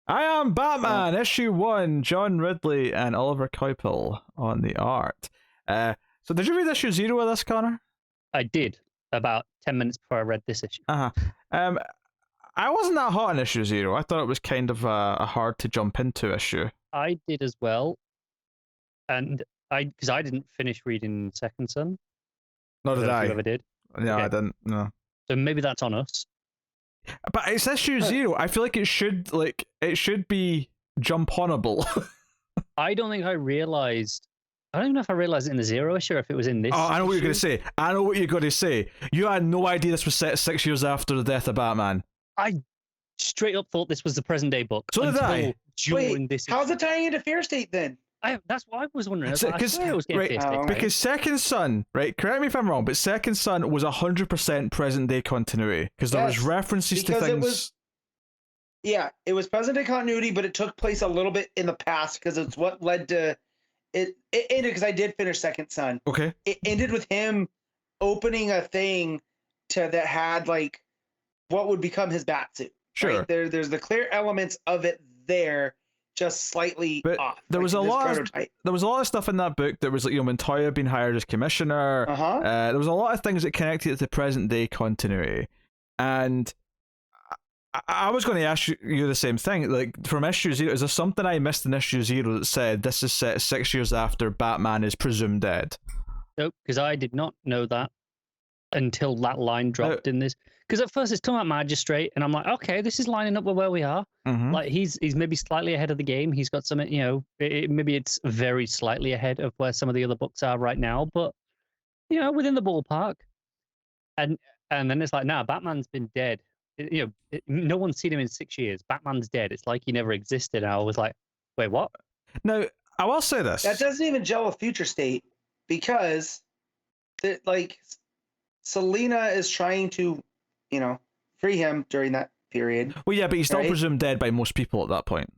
I am Yeah. Batman, issue 1, John Ridley and Oliver Coipel on the art. So did you read issue 0 of this, Connor? I did about 10 minutes before I read this issue. Um, I wasn't that hot on issue 0. I thought it was kind of a hard to jump into issue. I did as well, and because I didn't finish reading Second Son. Nor did I. You ever did? No, Okay. I didn't. No. So maybe that's on us. But it's issue 0. I feel like it should be jump onable. I don't think I realized. I don't even know if I realized it in the 0 issue or if it was in this. Oh, I know what you're issue. going to say. I know what you're going to say. You had no idea this was set 6 years after the death of Batman. I straight up thought this was the present day book. So did I. During this how's it tying into Fear State then? That's what I was wondering. I Because swear it was getting Fear State. Because Second Son, right? Correct me if I'm wrong, but Second Son was 100% present day continuity because there was references to things. It was present day continuity, but it took place a little bit in the past because it's what led to it. It ended because I did finish Second Son. Okay. It ended with him opening a thing that had like what would become his bat suit. Sure. Right? There's the clear elements of it there, just slightly off. There was a lot of stuff in that book that was like, Montoya being hired as commissioner. There was a lot of things that connected to present day continuity, and I was going to ask you the same thing. Like, from issue 0, is there something I missed in issue 0 that said this is set 6 years after Batman is presumed dead? Nope, because I did not know that until that line dropped in this. Because at first it's talking about Magistrate, and I'm like, okay, this is lining up with where we are. Mm-hmm. Like, he's maybe slightly ahead of the game. He's got some, maybe it's very slightly ahead of where some of the other books are right now, but within the ballpark. And then it's like, nah, Batman's been dead. No one's seen him in 6 years. Batman's dead. It's like he never existed. And I was like, wait, what? Now, I will say this. That doesn't even gel with Future State because, Selina is trying to, free him during that period. Well, yeah, but he's still presumed dead by most people at that point.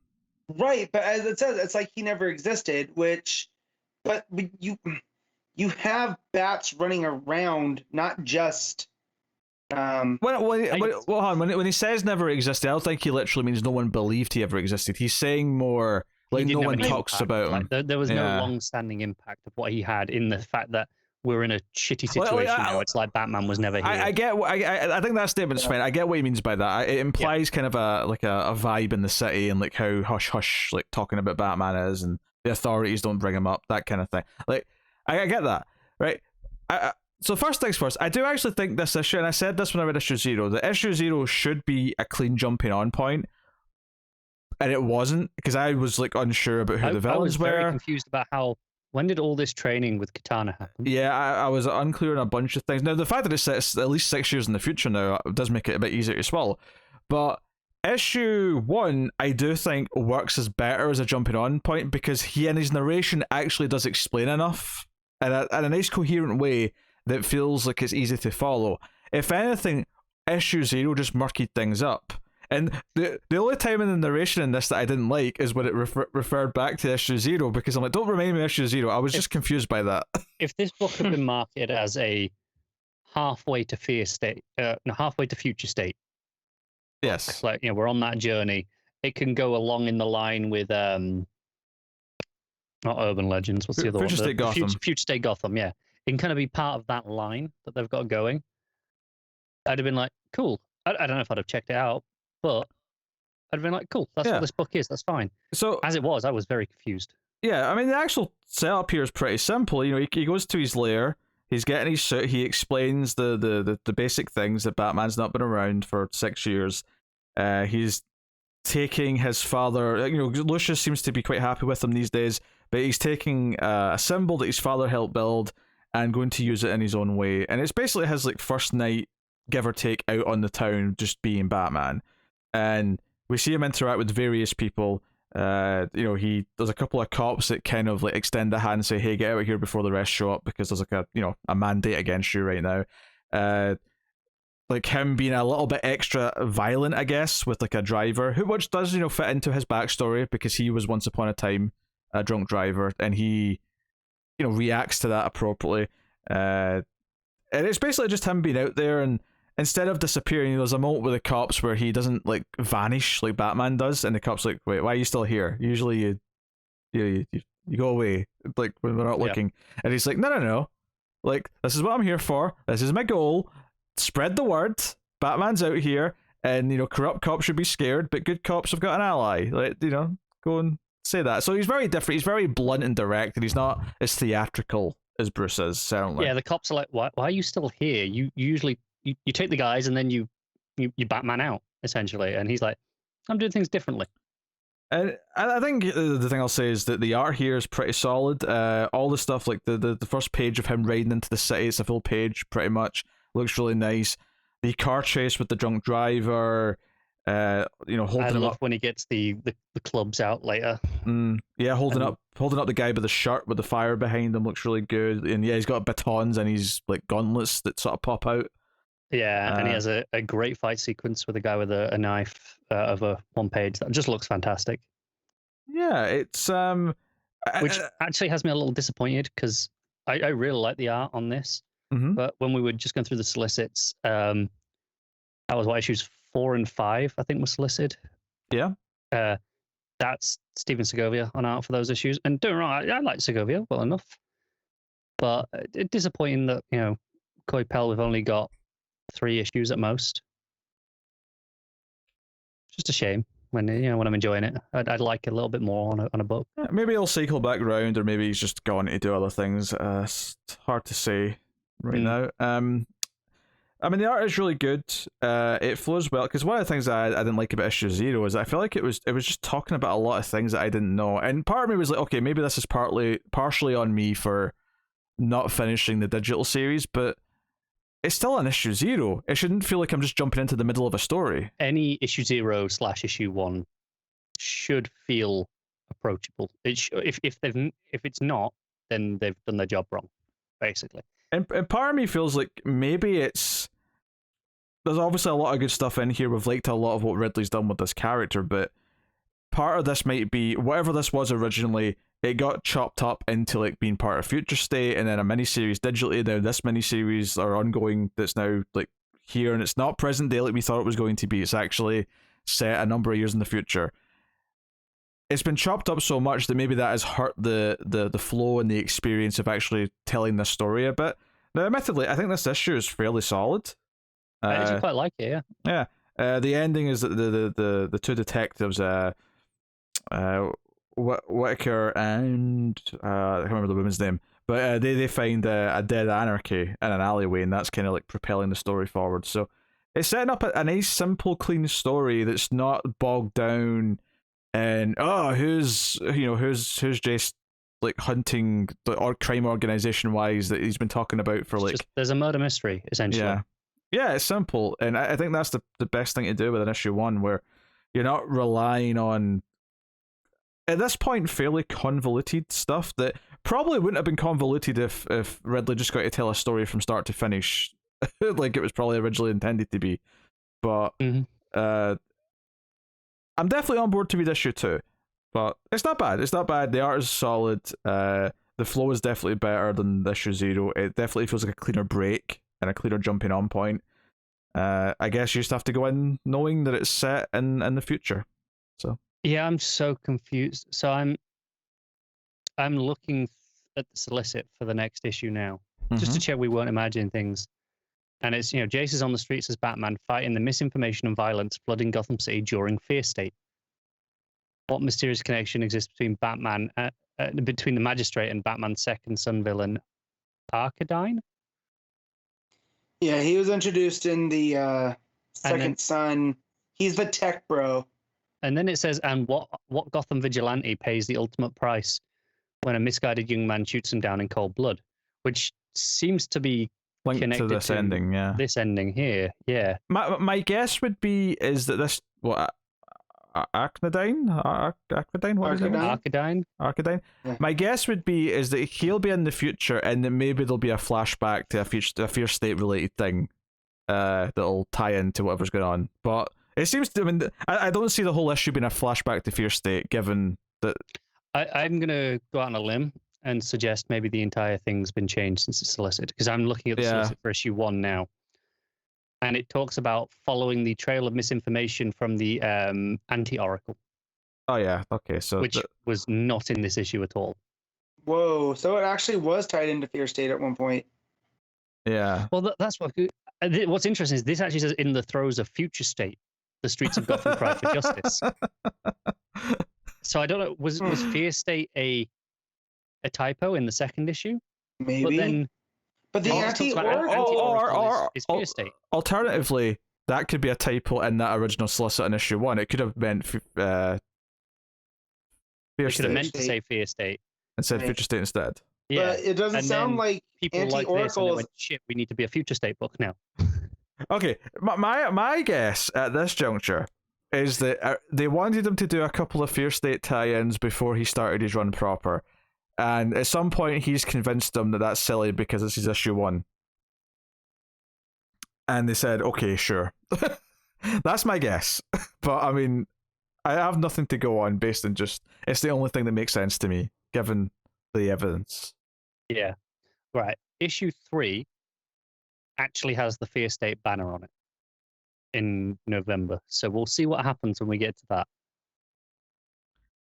Right, but as it says, it's like he never existed. But you have bats running around, not just. When he says never existed, I don't think he literally means no one believed he ever existed. He's saying more like no one talks about him. Like, there was no long-standing impact of what he had in the fact that we're in a shitty situation now. It's like Batman was never here. I think that statement's fine. I get what he means by that. It implies kind of a vibe in the city and like how hush hush like talking about Batman is and the authorities don't bring him up, that kind of thing. Like I get that, right? So first things first, I do actually think this issue, and I said this when I read issue 0, that issue 0 should be a clean jumping on point, and it wasn't, because I was like unsure about who the villains were. I was very confused about when did all this training with Katana happen? Yeah, I was unclear on a bunch of things. Now, the fact that it's set at least 6 years in the future now does make it a bit easier to swallow, but issue 1, I do think, works as better as a jumping on point, because he and his narration actually does explain enough in a nice coherent way that feels like it's easy to follow. If anything, issue 0 just murkied things up. And the only time in the narration in this that I didn't like is when it referred back to issue 0, because I'm like, don't remind me of issue 0. I was just confused by that. If this book had been marketed as a halfway to Future State. Yes. Like, we're on that journey. It can go along in the line with not Urban Legends. What's the other one? Future State Gotham. Future State Gotham, yeah. It can kind of be part of that line that they've got going. I'd have been like, cool. I don't know if I'd have checked it out, but I'd have been like, cool, that's what this book is, that's fine. So as it was, I was very confused. Yeah, I mean, the actual setup here is pretty simple. He goes to his lair, he's getting his suit, he explains the basic things that Batman's not been around for 6 years. He's taking his father, Lucius seems to be quite happy with him these days, but he's taking a symbol that his father helped build and going to use it in his own way. And it's basically his like first night, give or take, out on the town, just being Batman. And we see him interact with various people. There's a couple of cops that kind of like extend a hand and say, hey, get out of here before the rest show up, because there's like a mandate against you right now. Like him being a little bit extra violent, I guess, with like a driver, which does, fit into his backstory, because he was once upon a time a drunk driver, and he reacts to that appropriately. And it's basically just him being out there, and instead of disappearing, there's a moment with the cops where he doesn't like vanish like Batman does, and the cops like, wait, why are you still here? Usually you go away like when we're not looking, and he's like, no, like this is what I'm here for. This is my goal. Spread the word. Batman's out here, and corrupt cops should be scared, but good cops have got an ally. Like go and say that. So he's very different. He's very blunt and direct, and he's not as theatrical as Bruce is. Certainly. Yeah, the cops are like, why are you still here? You usually you take the guys and then you Batman out essentially, and he's like, I'm doing things differently. And I think the thing I'll say is that the art here is pretty solid. All the stuff like the first page of him riding into the city, it's a full page pretty much. Looks really nice. The car chase with the drunk driver, holding him up when he gets the clubs out later. Holding up the guy by the shirt with the fire behind him looks really good. And yeah, he's got batons and he's like gauntlets that sort of pop out. Yeah, and he has a great fight sequence with a guy with a knife over one page that just looks fantastic. Yeah, it's which actually has me a little disappointed because I really like the art on this. Mm-hmm. But when we were just going through the solicits, that was what issues 4 and 5 I think were solicited. Yeah. That's Steven Segovia on art for those issues, and doing right. I like Segovia well enough, but it's disappointing that Coy-Pell we've only got 3 issues at most. Just a shame when when I'm enjoying it. I'd like a little bit more on a book. Yeah, maybe he'll cycle back round, or maybe he's just going to do other things. It's hard to say right now. I mean, the art is really good. It flows well, because one of the things I didn't like about issue 0 is I feel like it was just talking about a lot of things that I didn't know, and part of me was like, okay, maybe this is partially on me for not finishing the digital series, but it's still an issue 0. It shouldn't feel like I'm just jumping into the middle of a story. Any issue 0/issue 1 should feel approachable. If it's not, then they've done their job wrong, basically. And part of me feels like maybe there's obviously a lot of good stuff in here. We've liked a lot of what Ridley's done with this character, but part of this might be whatever this was originally, it got chopped up into like being part of Future State and then a miniseries digitally. Now this miniseries or ongoing that's now like here, and it's not present day like we thought it was going to be. It's actually set a number of years in the future. It's been chopped up so much that maybe that has hurt the flow and the experience of actually telling this story a bit. Now, admittedly, I think this issue is fairly solid. I actually quite like it, yeah. Yeah. The ending is that the two detectives, Whitaker and I can't remember the woman's name, but they find a dead anarchy in an alleyway, and that's kind of like propelling the story forward. So it's setting up a nice, simple, clean story that's not bogged down. And who's Jace like hunting or crime organization wise that he's been talking about for there's a murder mystery essentially. Yeah, it's simple, and I think that's the best thing to do with an issue 1, where you're not relying on at this point fairly convoluted stuff that probably wouldn't have been convoluted if Ridley just got to tell a story from start to finish like it was probably originally intended to be. But I'm definitely on board to read issue 2, but it's not bad. It's not bad. The art is solid. The flow is definitely better than issue 0. It definitely feels like a cleaner break and a cleaner jumping on point. I guess you just have to go in knowing that it's set in the future. So yeah, I'm so confused. So I'm looking at the solicit for the next issue now, just to check we weren't imagining things. And it's, Jace is on the streets as Batman, fighting the misinformation and violence flooding Gotham City during Fear State. What mysterious connection exists between between the Magistrate and Batman's second son villain, Arcadine? Yeah, he was introduced in the second son. He's the tech bro. And then it says, and what Gotham vigilante pays the ultimate price when a misguided young man shoots him down in cold blood, which seems to be linked connected to this ending, yeah. This ending here, yeah. My guess would be is that this Arcadine? What is it? Arcadine. Yeah. My guess would be is that he'll be in the future, and then maybe there'll be a flashback to a Fear State related thing that'll tie into whatever's going on. But it seems to. I mean, I don't see the whole issue being a flashback to Fear State, given that. I'm gonna go out on a limb and suggest maybe the entire thing's been changed since it's solicited, because I'm looking at the solicit for issue 1 now. and it talks about following the trail of misinformation from the anti-Oracle, Oh yeah, okay, so which was not in this issue at all. Whoa! So it actually was tied into Fear State at one point. yeah. Well, that's what. What's interesting is this actually says in the throes of future state, the streets of Gotham cry for justice. So I don't know. Was Fear State a typo in the second issue? Maybe. But then, but the anti-Oracle is Fear State. Alternatively, that could be a typo in that original solicit in issue 1. It could have meant Fear It could State have meant to say Fear State and said Right. Future State instead. Yeah, But it doesn't and sound then like people like this, and they anti-Oracle. went, shit, we need to be a Future State book now. Okay, my guess at this juncture is that they wanted him to do a couple of Fear State tie-ins before he started his run proper, and at some point he's convinced them that that's silly because this is issue 1, and they said, okay, sure. That's my guess, but I mean, I have nothing to go on based on just it's the only thing that makes sense to me given the evidence. Yeah, right. Issue 3 actually has the Fear State banner on it in November, so we'll see what happens when we get to that,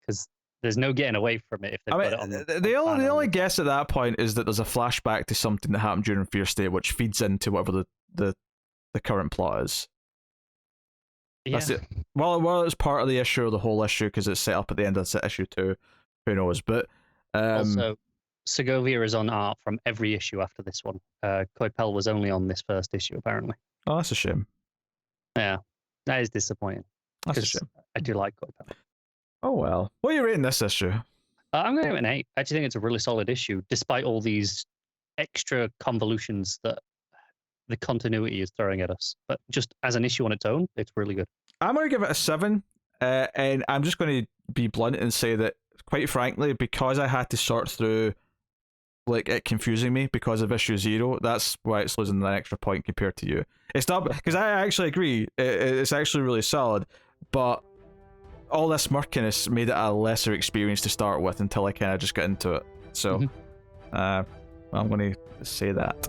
because there's no getting away from it if they've got it on the only guess at that point is that there's a flashback to something that happened during Fear State, which feeds into whatever the current plot is. Yeah. That's it. Well, it's part of the issue or the whole issue because it's set up at the end of issue 2. Who knows? But also, Segovia is on art from every issue after this one. Coipel was only on this first issue, apparently. Oh, that's a shame. Yeah, that is disappointing. That's a 'cause shame. I do like Coipel. Oh well. What are you rating this issue? I'm going to give it an 8. I actually think it's a really solid issue, despite all these extra convolutions that the continuity is throwing at us. But just as an issue on its own, it's really good. I'm going to give it a 7, and I'm just going to be blunt and say that, quite frankly, because I had to sort through like it confusing me because of issue 0, that's why it's losing an extra point compared to you. It's not because I actually agree, it's actually really solid, but all this murkiness made it a lesser experience to start with until I kind of just got into it. So, I'm going to say that.